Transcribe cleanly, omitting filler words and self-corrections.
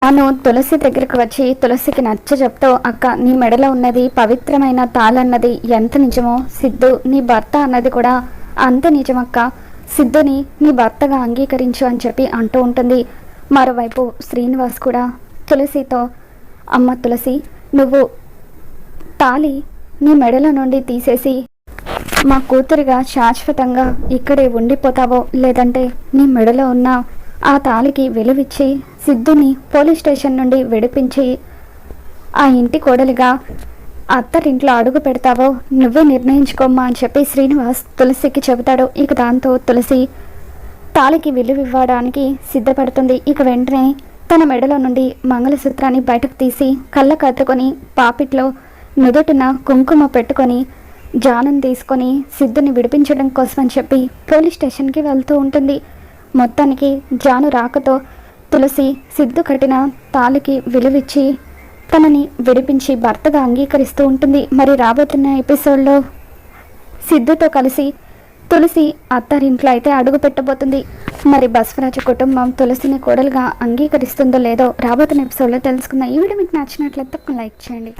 అను తులసి దగ్గరికి వచ్చి తులసికి నచ్చ చెప్తూ, అక్క నీ మెడలో ఉన్నది పవిత్రమైన తాళన్నది ఎంత నిజమో సిద్ధు నీ భర్త అన్నది కూడా అంత నిజమక్క. సిద్ధుని నీ భర్తగా అంగీకరించు అని చెప్పి అంటూ ఉంటుంది. మరోవైపు శ్రీనివాస్ కూడా తులసితో, అమ్మ తులసి, నువ్వు తాళి నీ మెడల నుండి తీసేసి మా కూతురిగా శాశ్వతంగా ఇక్కడే ఉండిపోతావో, లేదంటే నీ మెడలో ఉన్న ఆ తాళికి విలువిచ్చి సిద్ధుని పోలీస్ స్టేషన్ నుండి విడిపించి ఆ ఇంటి కోడలిగా అత్తరింట్లో అడుగు పెడతావో నువ్వే నిర్ణయించుకోమ్మా అని చెప్పి శ్రీనివాస్ తులసికి చెబుతాడు. ఇక దాంతో తులసి తాళికి విలువివ్వడానికి సిద్ధపడుతుంది. ఇక వెంటనే తన మెడలో నుండి మంగళసూత్రాన్ని బయటకు తీసి కళ్ళ కత్తుకొని పాపిట్లో నుదుటిన కుంకుమ పెట్టుకొని జానం తీసుకొని సిద్ధుని విడిపించడం కోసం అని చెప్పి పోలీస్ స్టేషన్కి వెళ్తూ ఉంటుంది. మొత్తానికి జాను రాకతో తులసి సిద్ధు కట్టిన తాళికి విలువిచ్చి తనని విడిపించి భర్తగా అంగీకరిస్తూ ఉంటుంది. మరి రాబోతున్న ఎపిసోడ్లో సిద్ధుతో కలిసి తులసి అత్తారింట్లో అయితే అడుగు పెట్టబోతుంది. మరి బసవరాజు కుటుంబం తులసిని కోడలుగా అంగీకరిస్తుందో లేదో రాబోతున్న ఎపిసోడ్లో తెలుసుకుందాం. ఈ వీడియో మీకు నచ్చినట్లయితే లైక్ చేయండి.